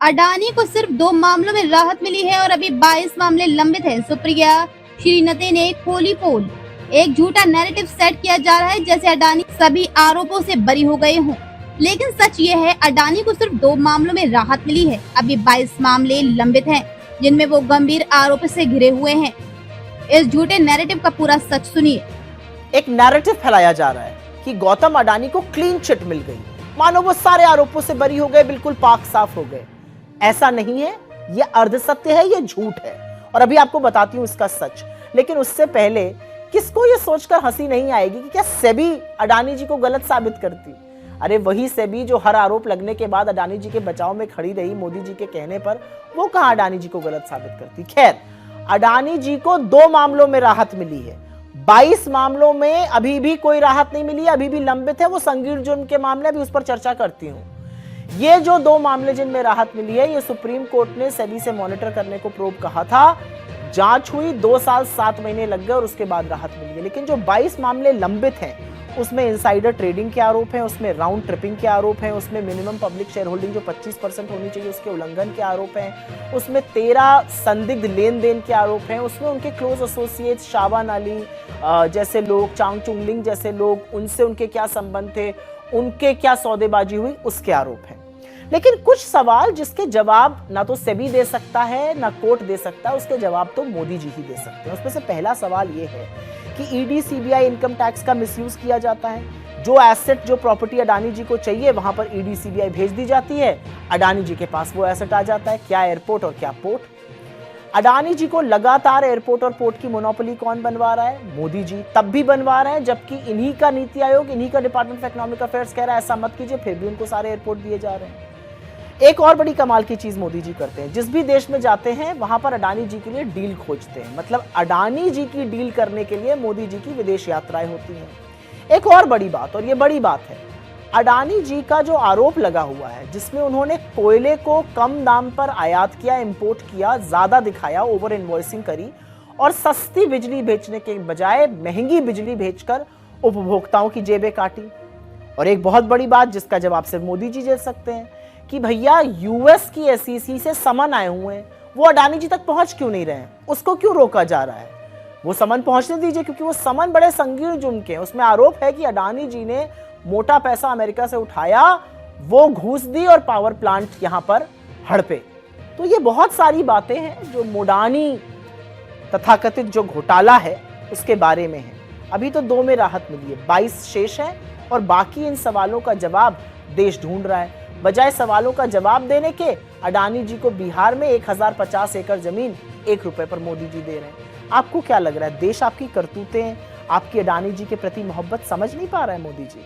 अडानी को सिर्फ 2 मामलों में राहत मिली है और अभी 22 मामले लंबित हैं। सुप्रिया श्रीनते ने खोली पोल। एक झूठा नैरेटिव सेट किया जा रहा है जैसे अडानी सभी आरोपों से बरी हो गए हों, लेकिन सच ये है अडानी को सिर्फ 2 मामलों में राहत मिली है। अभी 22 मामले लंबित हैं जिनमें वो गंभीर आरोप से घिरे हुए हैं। इस झूठे नैरेटिव का पूरा सच सुनिए। एक नैरेटिव फैलाया जा रहा है कि गौतम अडानी को क्लीन चिट मिल गई, मानो वो सारे आरोपों से बरी हो गए, बिल्कुल पाक साफ हो गए। ऐसा नहीं है, ये अर्ध सत्य है, ये झूठ है और अभी आपको बताती हूं इसका सच। लेकिन उससे पहले किसको ये सोचकर हंसी नहीं आएगी कि क्या सेबी अडानी जी को गलत साबित करती? अरे वही सेबी जो हर आरोप लगने के बाद अडानी जी के बचाव में खड़ी रही मोदी जी के कहने पर, वो कहां अडानी जी को गलत साबित करती? खैर, अडानी जी को 2 मामलों में राहत मिली है, 22 मामलों में अभी भी कोई राहत नहीं मिली, अभी भी लंबित है। वो संगीन जुर्म के मामले, अभी उस पर चर्चा करती हूं। ये जो 2 मामले जिनमें राहत मिली है, ये सुप्रीम कोर्ट ने सेबी से मॉनिटर करने को प्रोब कहा था। जांच हुई, 2 साल 7 महीने लग गए और उसके बाद राहत मिली है। लेकिन जो 22 मामले लंबित हैं, उसमें इनसाइडर ट्रेडिंग के आरोप हैं, उसमें राउंड ट्रिपिंग के आरोप हैं, उसमें मिनिमम पब्लिक शेयर होल्डिंग जो 25% होनी चाहिए उसके उल्लंघन के आरोप हैं, उसमें 13 संदिग्ध लेन देन के आरोप हैं, उसमें उनके क्लोज एसोसिएट्स शाबान अली जैसे लोग, चांग चुंगलिंग जैसे लोग, उनसे उनके क्या संबंध थे, उनके क्या सौदेबाजी हुई, उसके आरोप हैं। लेकिन कुछ सवाल जिसके जवाब ना तो सेबी दे सकता है ना कोर्ट दे सकता है, उसके जवाब तो मोदी जी ही दे सकते हैं। उसमें से पहला सवाल ये है कि ईडी सीबीआई इनकम टैक्स का मिसयूज किया जाता है। जो एसेट, जो प्रॉपर्टी अडानी जी को चाहिए, वहां पर ईडी सीबीआई भेज दी जाती है, अडानी जी के पास वो एसेट आ जाता है। क्या एयरपोर्ट और क्या पोर्ट? अडानी जी को लगातार एयरपोर्ट और पोर्ट की मोनोपोली कौन बनवा रहा है? मोदी जी। तब भी बनवा रहे हैं जबकि इन्हीं का नीति आयोग, इन्हीं का डिपार्टमेंट ऑफ इकोनॉमिक अफेयर्स कह रहा है ऐसा मत कीजिए, फिर भी उनको सारे एयरपोर्ट दिए जा रहे हैं। एक और बड़ी कमाल की चीज मोदी जी करते हैं, जिस भी देश में जाते हैं वहां पर अडानी जी के लिए डील खोजते हैं। मतलब अडानी जी की डील करने के लिए मोदी जी की विदेश यात्राएं होती हैं। एक और बड़ी बात, और ये बड़ी बात है, अडानी जी का जो आरोप लगा हुआ है जिसमें उन्होंने कोयले को कम दाम पर आयात किया, इंपोर्ट किया, ज्यादा दिखाया, ओवर इनवॉइसिंग करी और सस्ती बिजली बेचने के बजाय महंगी बिजली भेजकर उपभोक्ताओं की जेबें काटी। और एक बहुत बड़ी बात जिसका जवाब सिर्फ मोदी जी दे सकते हैं कि भैया यूएस की एसईसी से समन आए हुए हैं, वो अडानी जी तक पहुंच क्यों नहीं रहे हैं? उसको क्यों रोका जा रहा है? वो समन पहुंचने दीजिए, क्योंकि वो समन बड़े संगीन जुर्म के हैं। उसमें आरोप है कि अडानी जी ने मोटा पैसा अमेरिका से उठाया, वो घूस दी और पावर प्लांट यहां पर हड़पे। तो ये बहुत सारी बातें हैं जो मोडानी तथाकथित जो घोटाला है उसके बारे में है। अभी तो 2 में राहत मिली है, 22 शेष है और बाकी इन सवालों का जवाब देश ढूंढ रहा है। बजाय सवालों का जवाब देने के, अडानी जी को बिहार में 1050 एकड़ जमीन 1 रुपए पर मोदी जी दे रहे हैं। आपको क्या लग रहा है, देश आपकी करतूतें, आपकी अडानी जी के प्रति मोहब्बत समझ नहीं पा रहा है मोदी जी?